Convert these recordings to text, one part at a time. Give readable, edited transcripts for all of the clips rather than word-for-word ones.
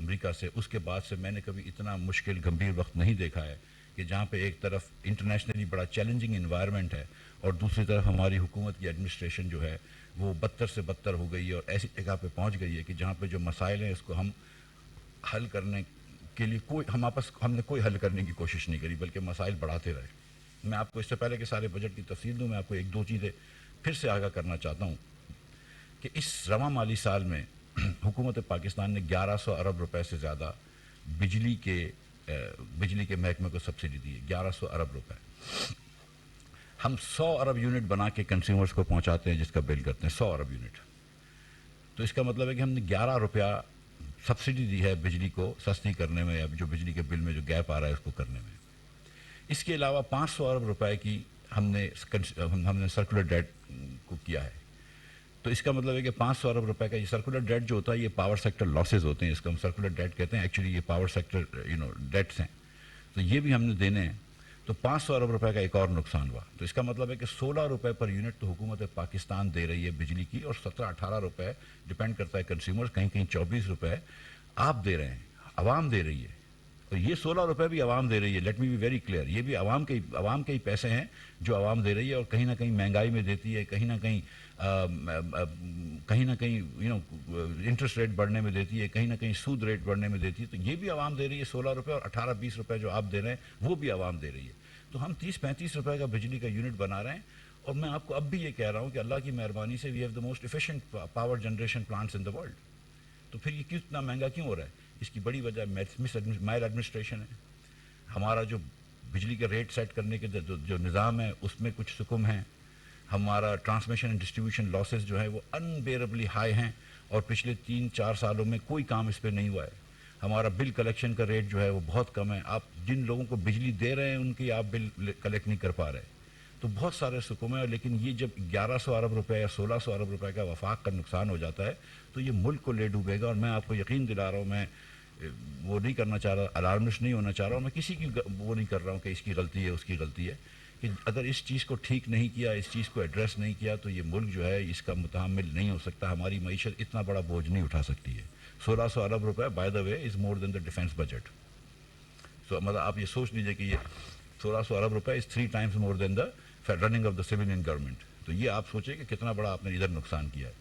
امریکہ سے، اس کے بعد سے میں نے کبھی اتنا مشکل گمبھیر وقت نہیں دیکھا ہے کہ جہاں پہ ایک طرف انٹرنیشنلی بڑا چیلنجنگ انوائرمنٹ ہے اور دوسری طرف ہماری حکومت کی ایڈمنسٹریشن جو ہے وہ بدتر سے بدتر ہو گئی ہے اور ایسی جگہ پہ پہنچ گئی ہے کہ جہاں پہ جو مسائل ہیں اس کو ہم حل کرنے کے لیے ہم نے کوئی حل کرنے کی کوشش نہیں کری، بلکہ مسائل بڑھاتے رہے. میں آپ کو اس سے پہلے کہ سارے بجٹ کی تفصیل دوں، میں آپ کو ایک دو چیزیں پھر سے آگاہ کرنا چاہتا ہوں کہ اس رواں مالی سال میں حکومت پاکستان نے 1100 ارب روپے سے زیادہ بجلی کے محکمے کو سبسڈی دی ہے. 1100 ارب روپے. ہم 100 ارب یونٹ بنا کے کنزیومرز کو پہنچاتے ہیں جس کا بل کرتے ہیں 100 ارب یونٹ. تو اس کا مطلب ہے کہ ہم نے 11 روپیہ سبسڈی دی ہے بجلی کو سستی کرنے میں، اب جو بجلی کے بل میں جو گیپ آ رہا ہے اس کو کرنے میں. اس کے علاوہ 500 ارب روپے کی ہم نے سرکولر ڈیٹ کو کیا ہے. تو اس کا مطلب ہے کہ 500 ارب روپے کا یہ سرکولر ڈیٹ جو ہوتا ہے یہ پاور سیکٹر لاسز ہوتے ہیں، اس کو ہم سرکولر ڈیٹ کہتے ہیں. ایکچولی یہ پاور سیکٹر ڈیٹس ہیں، تو یہ بھی ہم نے دینے ہیں. تو 500 ارب روپے کا ایک اور نقصان ہوا. تو اس کا مطلب ہے کہ 16 روپے پر یونٹ تو حکومت پاکستان دے رہی ہے بجلی کی، اور 17-18 روپے ڈپینڈ کرتا ہے کنزیومر، کہیں کہیں 24 روپے آپ دے رہے ہیں، عوام دے رہی ہے. اور یہ 16 روپے بھی عوام دے رہی ہے. Let me be very clear, یہ بھی عوام کے ہی پیسے ہیں جو عوام دے رہی ہے، اور کہیں نہ کہیں مہنگائی میں دیتی ہے، کہیں نہ کہیں انٹرسٹ ریٹ بڑھنے میں دیتی ہے، کہیں نہ کہیں سود ریٹ بڑھنے میں دیتی ہے. تو یہ بھی عوام دے رہی ہے 16 روپے، اور 18-20 روپے جو آپ دے رہے ہیں وہ بھی عوام دے رہی ہے. تو ہم 30-35 روپے کا بجلی کا یونٹ بنا رہے ہیں. اور میں آپ کو اب بھی یہ کہہ رہا ہوں کہ اللہ کی مہربانی سے we have the most efficient power generation plants in the world. تو پھر یہ کتنا مہنگا کیوں ہو رہا ہے؟ اس کی بڑی وجہ مائل ایڈمنسٹریشن ہے. ہمارا جو بجلی کا ریٹ سیٹ کرنے کے جو نظام ہے اس میں کچھ سکم ہیں. ہمارا ٹرانسمیشن اینڈ ڈسٹریبیوشن لاسز جو ہے وہ انبیئربلی ہائی ہیں، اور پچھلے 3-4 سالوں میں کوئی کام اس پہ نہیں ہوا ہے. ہمارا بل کلیکشن کا ریٹ جو ہے وہ بہت کم ہے. آپ جن لوگوں کو بجلی دے رہے ہیں ان کی آپ بل کلیکٹ نہیں کر پا رہے. تو بہت سارے سکم ہیں. لیکن یہ جب 1100 ارب روپے یا 1600 ارب روپے کا وفاق کا نقصان ہو جاتا ہے تو یہ ملک کو لے ڈوبے گا. اور میں آپ کو یقین دلا رہا ہوں، میں وہ نہیں کرنا چاہ رہا، الارمسٹ نہیں ہونا چاہ رہا ہوں، میں کسی کی وہ نہیں کر رہا ہوں کہ اس کی غلطی ہے اس کی غلطی ہے، کہ اگر اس چیز کو ٹھیک نہیں کیا، اس چیز کو ایڈریس نہیں کیا تو یہ ملک جو ہے اس کا متحمل نہیں ہو سکتا. ہماری معیشت اتنا بڑا بوجھ نہیں اٹھا سکتی ہے. 1600 ارب روپے by the way is more than the defence budget. So مطلب آپ یہ سوچ لیجئے کہ یہ 1600 ارب روپے is 3 times more than the running of the civilian government. تو یہ آپ سوچیں کہ کتنا بڑا آپ نے ادھر نقصان کیا ہے.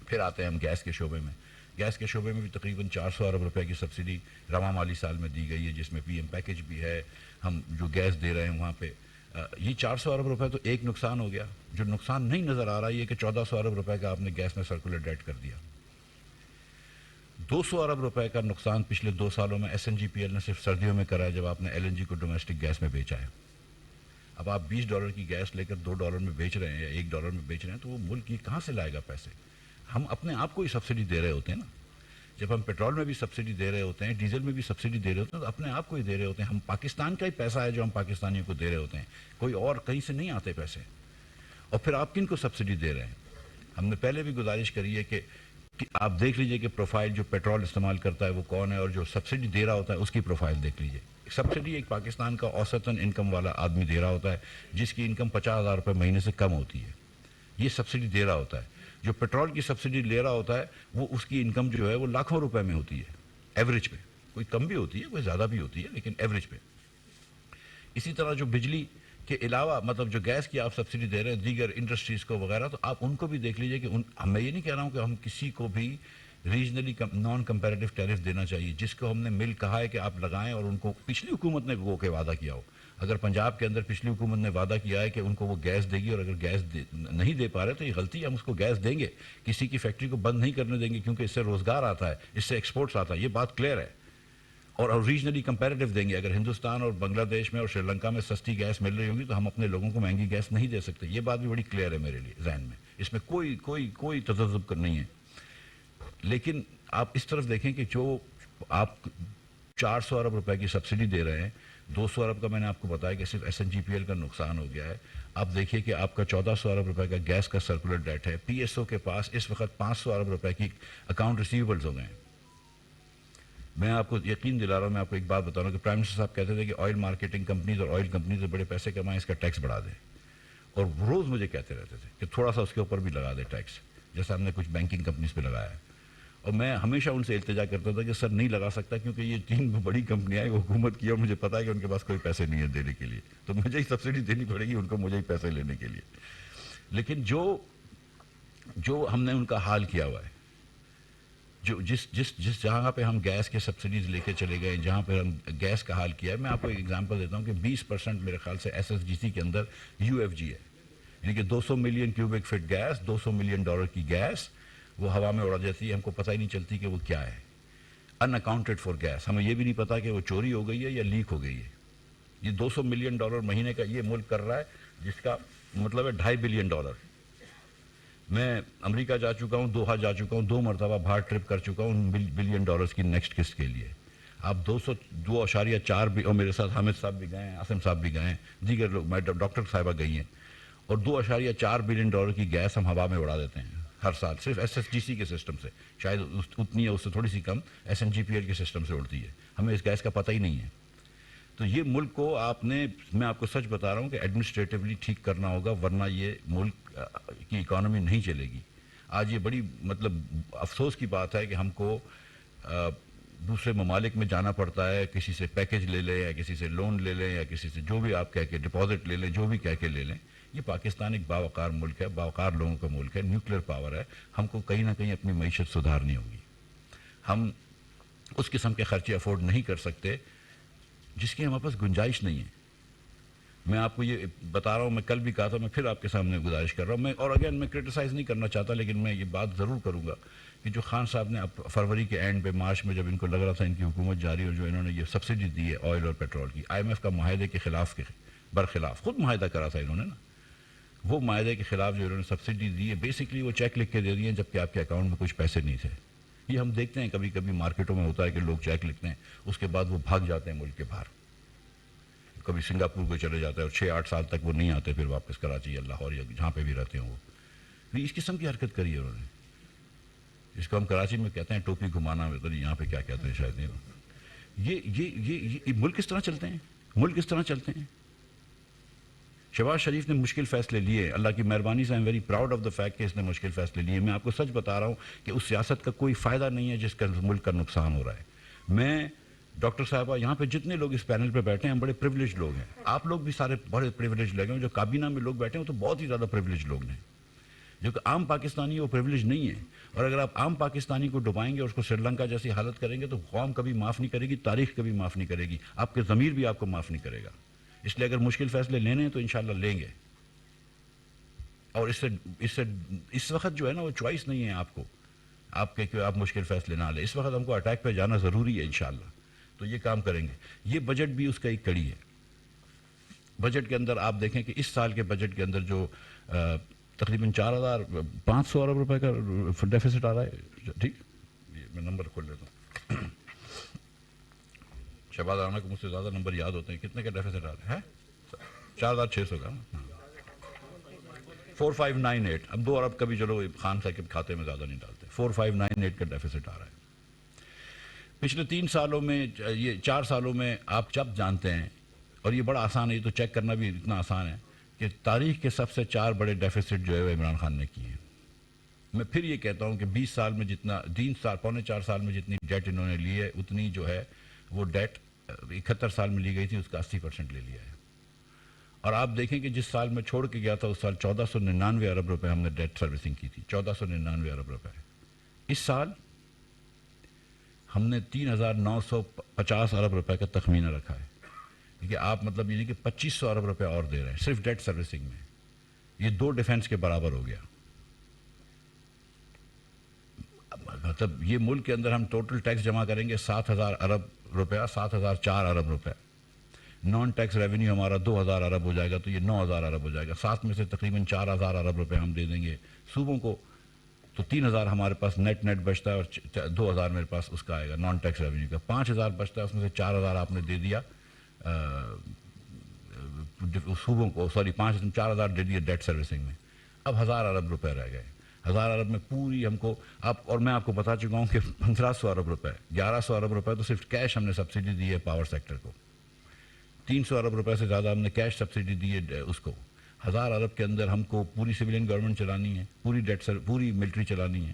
پھر آتے ہیں ہم گیس کے شعبے میں. گیس کے شعبے میں بھی تقریباً 400 ارب روپے کی سبسڈی رواں مالی سال میں دی گئی ہے، جس میں پی ایم پیکج بھی ہے. ہم جو گیس دے رہے ہیں وہاں پہ یہ 400 ارب روپے تو ایک نقصان ہو گیا. جو نقصان نہیں نظر آ رہا یہ کہ 1400 ارب روپے کا آپ نے گیس میں سرکولر ڈیٹ کر دیا. 200 ارب روپے کا نقصان پچھلے 2 سالوں میں S N G P L نے صرف سردیوں میں کرا ہے، جب آپ نے ایل این جی کو ڈومیسٹک گیس میں بیچا ہے. اب آپ $20 کی گیس لے کر $2 میں بیچ رہے ہیں یا $1 میں بیچ رہے ہیں، تو وہ ملک یہ کہاں سے لائے گا پیسے؟ ہم اپنے آپ کو ہی سبسڈی دے رہے ہوتے ہیں نا. جب ہم پیٹرول میں بھی سبسڈی دے رہے ہوتے ہیں، ڈیزل میں بھی سبسڈی دے رہے ہوتے ہیں، تو اپنے آپ کو ہی دے رہے ہوتے ہیں. ہم پاکستان کا ہی پیسہ ہے جو ہم پاکستانیوں کو دے رہے ہوتے ہیں، کوئی اور کہیں سے نہیں آتے پیسے. اور پھر آپ کن کو سبسڈی دے رہے ہیں؟ ہم نے پہلے بھی گزارش کری ہے کہ آپ دیکھ لیجئے کہ پروفائل جو پیٹرول استعمال کرتا ہے وہ کون ہے، اور جو سبسڈی دے رہا ہوتا ہے اس کی پروفائل دیکھ لیجئے. سبسڈی ایک پاکستان کا اوسطاً انکم والا آدمی دے رہا ہوتا ہے جس کی انکم 50,000 روپے مہینے سے کم ہوتی ہے. یہ سبسڈی دے رہا ہوتا ہے. جو پیٹرول کی سبسڈی لے رہا ہوتا ہے وہ اس کی انکم جو ہے وہ لاکھوں روپے میں ہوتی ہے ایوریج پہ. کوئی کم بھی ہوتی ہے، کوئی زیادہ بھی ہوتی ہے، لیکن ایوریج پہ. اسی طرح جو بجلی کے علاوہ مطلب جو گیس کی آپ سبسڈی دے رہے ہیں دیگر انڈسٹریز کو وغیرہ، تو آپ ان کو بھی دیکھ لیجئے کہ میں یہ نہیں کہہ رہا ہوں کہ ہم کسی کو بھی ریجنلی نان کمپیریٹیو ٹیرف دینا چاہیے. جس کو ہم نے مل کہا ہے کہ آپ لگائیں، اور ان کو پچھلی حکومت نے وہ کے وعدہ کیا ہو. اگر پنجاب کے اندر پچھلی حکومت نے وعدہ کیا ہے کہ ان کو وہ گیس دے گی، اور اگر گیس نہیں دے پا رہے تو یہ غلطی ہے. ہم اس کو گیس دیں گے، کسی کی فیکٹری کو بند نہیں کرنے دیں گے، کیونکہ اس سے روزگار آتا ہے، اس سے ایکسپورٹس آتا ہے. یہ بات کلیئر ہے. اور ریجنلی کمپیریٹیو دیں گے. اگر ہندوستان اور بنگلہ دیش میں اور سری لنکا میں سستی گیس مل رہی ہوگی تو ہم اپنے لوگوں کو مہنگی گیس نہیں دے سکتے. یہ بات بھی بڑی کلیئر ہے میرے لیے ذہن میں. اس میں کوئی تذبذب نہیں ہے. لیکن آپ اس طرف دیکھیں کہ جو آپ 400 ارب روپے کی سبسڈی دے رہے ہیں، 200 ارب کا میں نے آپ کو بتایا کہ صرف S N G P L کا نقصان ہو گیا ہے. آپ دیکھیے کہ آپ کا 1400 ارب روپے کا گیس کا سرکولر ڈیٹ ہے. پی ایس او کے پاس اس وقت 500 ارب روپے کی اکاؤنٹ ریسیویبلز ہو گئے ہیں. میں آپ کو یقین دلا رہا ہوں، میں آپ کو ایک بات بتا رہا ہوں کہ پرائم منسٹر صاحب کہتے تھے کہ آئل مارکیٹنگ کمپنیز اور آئل کمپنیز سے بڑے پیسے کمائیں، اس کا ٹیکس بڑھا دیں. اور روز مجھے کہتے رہتے تھے کہ تھوڑا سا اس کے اوپر بھی لگا دے ٹیکس، جیسا ہم نے کچھ بینکنگ کمپنیز پہ لگایا ہے. اور میں ہمیشہ ان سے التجا کرتا تھا کہ سر نہیں لگا سکتا کیونکہ یہ 3 بڑی کمپنیاں ہیں حکومت کی اور مجھے پتا ہے کہ ان کے پاس کوئی پیسے نہیں ہے دینے کے لیے، تو مجھے ہی سبسڈی دینی پڑے گی ان کو، مجھے ہی پیسے لینے کے لیے. لیکن جو ہم نے ان کا حال کیا ہوا ہے، جو جس جہاں پہ ہم گیس کے سبسڈیز لے کے چلے گئے، جہاں پہ ہم گیس کا حال کیا ہے، میں آپ کو ایک ایگزامپل دیتا ہوں کہ 20% میرے خیال سے ایس ایس جی سی کے اندر یو ایف جی ہے، یعنی کہ 200 million cubic feet gas, $200 million کی گیس وہ ہوا میں اڑا جاتی ہے، ہم کو پتہ ہی نہیں چلتی کہ وہ کیا ہے. ان اکاؤنٹڈ فار گیس، ہمیں یہ بھی نہیں پتا کہ وہ چوری ہو گئی ہے یا لیک ہو گئی ہے. یہ $200 ملین مہینے کا یہ ملک کر رہا ہے، جس کا مطلب ہے $2.5 بلین. میں امریکہ جا چکا ہوں، دوحہ جا چکا ہوں، 2 مرتبہ باہر ٹرپ کر چکا ہوں $1 بلین کی نیکسٹ قسط کے لیے. آپ 2.4 بھی، اور میرے ساتھ حامد صاحب بھی گئے ہیں، عاصم صاحب بھی گئے ہیں، دیگر لوگ، ڈاکٹر صاحبہ گئی ہیں، اور $2.4 بلین کی گیس ہم ہوا میں اڑا دیتے ہیں ہر سال، صرف ایس ایس جی سی کے سسٹم سے. شاید اتنی ہے، اس سے تھوڑی سی کم S N G P L کے سسٹم سے اڑتی ہے. ہمیں اس گیس کا پتہ ہی نہیں ہے. تو یہ ملک کو میں آپ کو سچ بتا رہا ہوں کہ ایڈمنسٹریٹولی ٹھیک کرنا ہوگا، ورنہ یہ ملک کی اکانومی نہیں چلے گی. آج یہ بڑی افسوس کی بات ہے کہ ہم کو دوسرے ممالک میں جانا پڑتا ہے، کسی سے پیکج لے لیں یا کسی سے لون لے لیں یا کسی سے جو بھی آپ کہہ کے ڈپازٹ لے لیں، جو بھی کہہ کے لے لیں. یہ پاکستان ایک باوقار ملک ہے، باوقار لوگوں کا ملک ہے، نیوکلیر پاور ہے. ہم کو کہیں نہ کہیں اپنی معیشت سدھارنی ہوگی. ہم اس قسم کے خرچے افورڈ نہیں کر سکتے جس کی ہمارے پاس گنجائش نہیں ہے. میں آپ کو یہ بتا رہا ہوں، میں کل بھی کہا تھا، میں پھر آپ کے سامنے گزارش کر رہا ہوں. اور اگین میں کرٹیسائز نہیں کرنا چاہتا، لیکن میں یہ بات ضرور کروں گا کہ جو خان صاحب نے فروری کے اینڈ پہ، مارچ میں جب ان کو لگ رہا تھا ان کی حکومت جاری، اور جو انہوں نے یہ سبسڈی دی ہے آئل اور پیٹرول کی، آئی ایم ایف کا معاہدے کے برخلاف خود معاہدہ کرا تھا انہوں نے نا، وہ معاہدے کے خلاف جو انہوں نے سبسڈی دی ہے، بیسکلی وہ چیک لکھ کے دے دیے جبکہ آپ کے اکاؤنٹ میں کچھ پیسے نہیں تھے. یہ ہم دیکھتے ہیں کبھی کبھی مارکیٹوں میں ہوتا ہے کہ لوگ چیک لکھتے ہیں، اس کے بعد وہ بھاگ جاتے ہیں ملک کے باہر، کبھی سنگاپور کو چلے جاتے ہیں اور 6-8 سال تک وہ نہیں آتے پھر واپس کراچی یا لاہور یا جہاں پہ بھی رہتے ہیں. وہ اس قسم کی حرکت کری ہے انہوں نے، جس کو ہم کراچی میں کہتے ہیں ٹوپی گھمانا، یہاں پہ کیا کہتے ہیں شاید نہیں. یہ ملک کس طرح چلتے ہیں، ملک کس طرح چلتے ہیں. شہباز شریف نے مشکل فیصلے لیے، اللہ کی مہربانی سے am very proud of the fact کہ اس نے مشکل فیصلے لیے. میں آپ کو سچ بتا رہا ہوں کہ اس سیاست کا کوئی فائدہ نہیں ہے جس کا ملک کا نقصان ہو رہا ہے. میں ڈاکٹر صاحبہ، یہاں پہ جتنے لوگ اس پینل پہ بیٹھے ہیں ہم بڑے پریولیج لوگ ہیں. آپ لوگ بھی سارے بڑے پریولیج لوگ ہیں. جو کابینہ میں لوگ بیٹھے ہیں وہ تو بہت ہی زیادہ پریولیج لوگ ہیں. جو کہ عام پاکستانی ہے وہ پریولیج نہیں ہے. اور اگر آپ عام پاکستانی کو ڈبائیں گے اور اس کو سری لنکا جیسی حالت کریں گے تو قوم کبھی معاف نہیں کرے گی، تاریخ کبھی معاف نہیں کرے گی، آپ کے ضمیر بھی آپ کو معاف نہیں کرے گا. اس لیے اگر مشکل فیصلے لینے ہیں تو انشاءاللہ لیں گے. اور اس وقت جو ہے نا وہ چوائس نہیں ہے آپ کو، آپ کہ آپ مشکل فیصلے نہ لیں. اس وقت ہم کو اٹیک پہ جانا ضروری ہے انشاءاللہ. تو یہ کام کریں گے. یہ بجٹ بھی اس کا ایک کڑی ہے. بجٹ کے اندر آپ دیکھیں کہ اس سال کے بجٹ کے اندر جو تقریباً 4,500 ارب روپے کا ڈیفیسٹ آ رہا ہے. ٹھیک، میں نمبر کھول لیتا ہوں. شہباز رانا کو مجھ سے زیادہ نمبر یاد ہوتے ہیں. کتنے کا ڈیفیسٹ آ رہا ہے؟ 4,600 کا. 4598. اب 2 ارب کا بھی چلو خان صاحب کے کھاتے میں زیادہ نہیں ڈالتے. 4598 کا ڈیفیسٹ آ رہا ہے. پچھلے 3 سالوں میں، یہ 4 سالوں میں آپ جب جانتے ہیں، اور یہ بڑا آسان ہے، یہ تو چیک کرنا بھی اتنا آسان ہے کہ تاریخ کے سب سے 4 بڑے ڈیفیسٹ جو ہے وہ عمران خان نے کیے ہیں. میں پھر یہ کہتا ہوں کہ 20 سال میں جتنا، 3 سال پونے 4 سال میں جتنی ڈیٹ انہوں نے لی ہے، اتنی جو ہے وہ ڈیٹ 71 سال میں لی گئی تھی، اس کا 80% لے لیا ہے. اور آپ دیکھیں کہ جس سال میں چھوڑ کے گیا تھا اس سال 1499 ارب روپے ہم نے ڈیٹ سروسنگ کی تھی. 1499 ارب روپے. اس سال ہم نے 3,950 ارب روپے کا تخمینہ رکھا ہے. کہ آپ مطلب یہ نہیں کہ 2,500 ارب روپے اور دے رہے ہیں صرف ڈیٹ سروسنگ میں. یہ 2 ڈیفنس کے برابر ہو گیا. مطلب یہ ملک کے اندر ہم ٹوٹل ٹیکس جمع کریں گے 7,000 ارب روپیہ، 7,004 ارب روپے. نان ٹیکس ریونیو ہمارا 2,000 ارب ہو جائے گا، تو یہ 9,000 ارب ہو جائے گا. 7 میں سے تقریباً 4,000 ارب روپے ہم دے دیں گے صوبوں کو، تو 3,000 ہمارے پاس نیٹ بچتا ہے، اور 2,000 میرے پاس اس کا آئے گا نان ٹیکس ریونیو کا. 5,000 بچتا ہے، اس میں سے 4,000 آپ نے دے دیا صوبوں کو، 4,000 دے دیا ڈیٹ سروسنگ میں. اب 1,000 ارب روپے رہ گئے. 1,000 ارب میں پوری ہم کو اور میں آپ کو بتا چکا ہوں کہ 1,500 ارب روپے، 1,100 ارب روپے تو صرف کیش ہم نے سبسڈی دی ہے پاور سیکٹر کو. 300 ارب روپے سے زیادہ ہم نے کیش سبسڈی دی ہے اس کو. 1,000 ارب کے اندر ہم کو پوری سویلین گورنمنٹ چلانی ہے، پوری ملٹری چلانی ہے،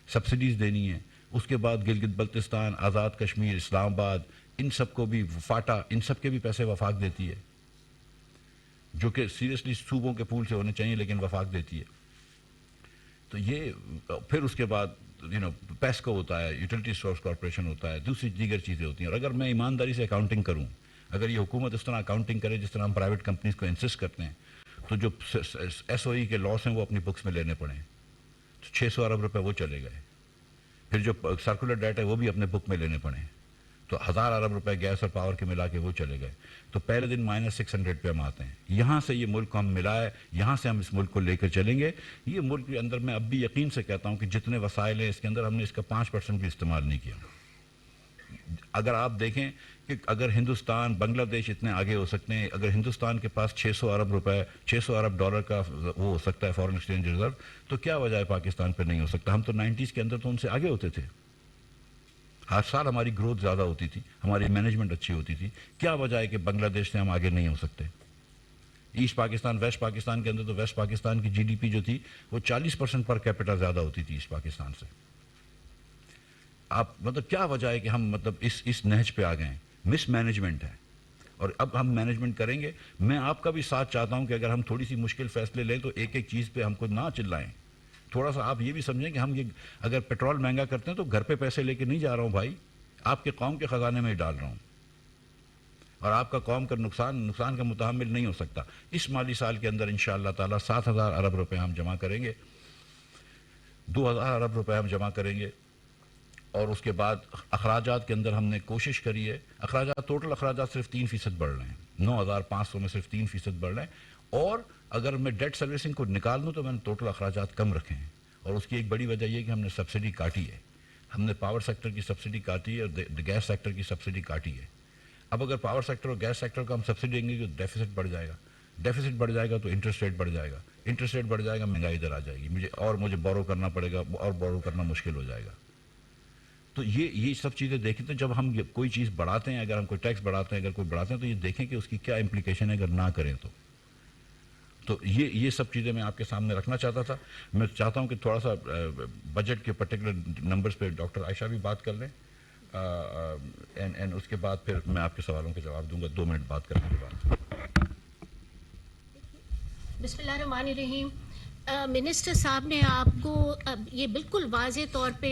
سبسڈیز دینی ہے. اس کے بعد گلگت بلتستان، آزاد کشمیر، اسلام آباد، ان سب کو بھی فاٹا، ان سب کے بھی پیسے وفاق دیتی ہے، جو کہ سیریسلی صوبوں کے پول سے ہونے چاہیے لیکن وفاق دیتی ہے. تو یہ پھر اس کے بعد پیسکو ہوتا ہے، یوٹیلیٹی سورس کارپوریشن ہوتا ہے، دوسری دیگر چیزیں ہوتی ہیں. اور اگر میں ایمانداری سے اکاؤنٹنگ کروں، اگر یہ حکومت اس طرح اکاؤنٹنگ کرے جس طرح ہم پرائیویٹ کمپنیز کو انسسٹ کرتے ہیں، تو جو ایس او ای کے لاس ہیں وہ اپنی بکس میں لینے پڑیں. تو 600 ارب روپے وہ چلے گئے. پھر جو سرکولر ڈیٹ ہے وہ بھی اپنے بک میں لینے پڑیں، تو 1000 ارب روپے گیس اور پاور کے ملا کے وہ چلے گئے. تو پہلے دن -600 پہ ہم آتے ہیں. یہاں سے یہ ملک کو ہم ملا ہے، یہاں سے ہم اس ملک کو لے کر چلیں گے. یہ ملک کے اندر میں اب بھی یقین سے کہتا ہوں کہ جتنے وسائل ہیں اس کے اندر ہم نے اس کا 5% بھی استعمال نہیں کیا. اگر آپ دیکھیں کہ اگر ہندوستان، بنگلہ دیش اتنے آگے ہو سکتے ہیں، اگر ہندوستان کے پاس 600 ارب روپے، 600 ارب ڈالر کا وہ ہو سکتا ہے فارن ایکسچینج ریزرو، تو کیا وجہ ہے پاکستان پہ نہیں ہو سکتا؟ ہم تو 90s کے اندر تو ان سے آگے ہوتے تھے. ہر سال ہماری گروتھ زیادہ ہوتی تھی، ہماری مینجمنٹ اچھی ہوتی تھی. کیا وجہ ہے کہ بنگلہ دیش سے ہم آگے نہیں ہو سکتے؟ ایسٹ پاکستان، ویسٹ پاکستان کے اندر تو ویسٹ پاکستان کی جی ڈی پی جو تھی وہ 40% پر کیپٹا زیادہ ہوتی تھی ایسٹ پاکستان سے. آپ کیا وجہ ہے کہ ہم اس نہج پہ آ گئے ہیں؟ مس مینجمنٹ ہے. اور اب ہم مینجمنٹ کریں گے. میں آپ کا بھی ساتھ چاہتا ہوں کہ اگر ہم تھوڑی سی مشکل فیصلے لیں تو ایک ایک چیز پہ ہم کو نہ چلائیں. تھوڑا سا آپ یہ بھی سمجھیں کہ ہم یہ اگر پیٹرول مہنگا کرتے ہیں تو گھر پہ پیسے لے کے نہیں جا رہا ہوں بھائی، آپ کے قوم کے خزانے میں ہی ڈال رہا ہوں، اور آپ کا قوم کا نقصان کا متحمل نہیں ہو سکتا. اس مالی سال کے اندر انشاءاللہ تعالیٰ 7000 ارب روپے ہم جمع کریں گے، 2000 ارب روپے ہم جمع کریں گے. اور اس کے بعد اخراجات کے اندر ہم نے کوشش کری ہے، ٹوٹل اخراجات صرف 3% بڑھ رہے ہیں، 9500 میں صرف 3% بڑھ رہے ہیں. اور اگر میں ڈیٹ سروسنگ کو نکال دوں تو میں نے ٹوٹل اخراجات کم رکھے ہیں. اور اس کی ایک بڑی وجہ یہ کہ ہم نے سبسڈی کاٹی ہے. ہم نے پاور سیکٹر کی سبسڈی کاٹی ہے اور گیس سیکٹر کی سبسڈی کاٹی ہے. اب اگر پاور سیکٹر اور گیس سیکٹر کو ہم سبسڈی دیں گے تو ڈیفیسٹ بڑھ جائے گا، ڈیفیسٹ بڑھ جائے گا تو انٹرسٹ ریٹ بڑھ جائے گا، انٹرسٹ ریٹ بڑھ جائے گا، مہنگائی ادھر آ جائے گی، مجھے بورو کرنا پڑے گا اور بورو کرنا مشکل ہو جائے گا. تو یہ سب چیزیں دیکھیں. تو جب ہم کوئی چیز بڑھاتے ہیں، اگر ہم کوئی ٹیکس بڑھاتے ہیں، اگر کوئی بڑھاتے ہیں تو یہ دیکھیں کہ اس کی کیا امپلیکیشن ہے اگر نہ کریں تو یہ سب چیزیں میں آپ کے سامنے رکھنا چاہتا تھا. میں چاہتا ہوں کہ تھوڑا سا بجٹ کے پرٹیکولر نمبرز پہ ڈاکٹر عائشہ بھی بات کر لیں، اینڈ اس کے بعد پھر میں آپ کے سوالوں کے جواب دوں گا 2 منٹ بات کرنے کے بعد. بسم اللہ الرحمن الرحیم. منسٹر صاحب نے آپ کو یہ بالکل واضح طور پہ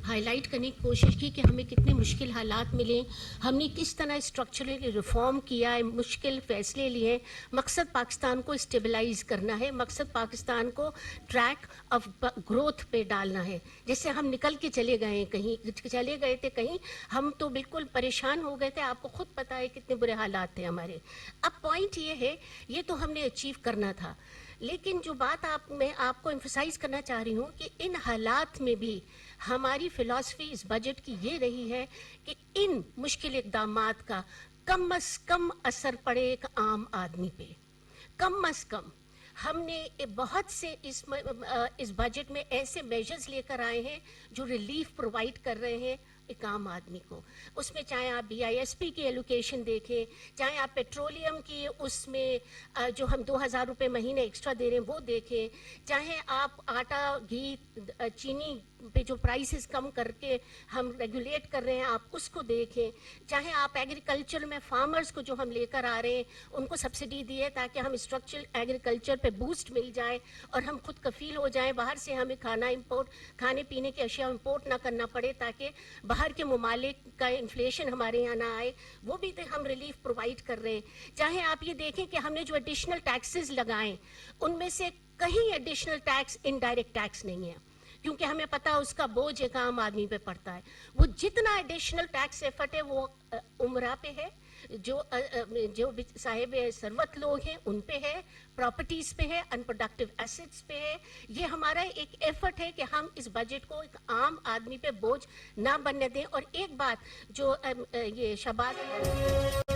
ہائی لائٹ کرنے کی کوشش کی کہ ہمیں کتنے مشکل حالات ملے، ہم نے کس طرح اسٹرکچرل ریفارم کیا ہے، مشکل فیصلے لیے. مقصد پاکستان کو اسٹیبلائز کرنا ہے، مقصد پاکستان کو ٹریک آف گروتھ پہ ڈالنا ہے. جیسے ہم نکل کے چلے گئے تھے کہیں، ہم تو بالکل پریشان ہو گئے تھے. آپ کو خود پتہ ہے کتنے برے حالات تھے ہمارے. اب پوائنٹ یہ ہے، یہ تو ہم نے اچیو کرنا تھا، لیکن جو بات میں آپ کو ایمفسائز کرنا چاہ رہی ہوں کہ ان حالات میں بھی ہماری فلاسفی اس بجٹ کی یہ رہی ہے کہ ان مشکل اقدامات کا کم از کم اثر پڑے ایک عام آدمی پہ. کم از کم ہم نے بہت سے اس بجٹ میں ایسے میجرز لے کر آئے ہیں جو ریلیف پرووائڈ کر رہے ہیں ایک عام آدمی کو. اس میں چاہے آپ BISP کی ایلوکیشن دیکھیں، چاہے آپ پیٹرولیم کی اس میں جو ہم 2000 روپے مہینے ایکسٹرا دے رہے ہیں وہ دیکھیں، چاہے آپ آٹا، گھی، چینی پہ جو پرائسز کم کر کے ہم ریگولیٹ کر رہے ہیں آپ اس کو دیکھیں، چاہے آپ ایگریکلچر میں فارمرز کو جو ہم لے کر آ رہے ہیں ان کو سبسڈی دیے تاکہ ہم اسٹرکچرل ایگریکلچر پہ بوسٹ مل جائے اور ہم خود کفیل ہو جائیں، باہر سے ہمیں کھانے پینے کی اشیاء امپورٹ نہ کرنا پڑے تاکہ باہر کے ممالک کا انفلیشن ہمارے یہاں نہ آئے. وہ بھی ہم ریلیف پرووائڈ کر رہے ہیں. چاہے آپ یہ دیکھیں کہ ہم نے جو ایڈیشنل ٹیکسز لگائیں ان میں سے کہیں ایڈیشنل ٹیکس انڈائریکٹ ٹیکس نہیں ہے، کیونکہ ہمیں پتہ اس کا بوجھ ایک عام آدمی پہ پڑتا ہے. وہ جتنا ایڈیشنل ٹیکس ایفٹ ہے وہ عمرہ پہ ہے، جو صاحب ثروت لوگ ہیں ان پہ ہے، پراپرٹیز پہ ہے، ان پروڈکٹیو ایسٹس پہ ہے. یہ ہمارا ایک ایفرٹ ہے کہ ہم اس بجٹ کو ایک عام آدمی پہ بوجھ نہ بننے دیں. اور ایک بات جو یہ شباب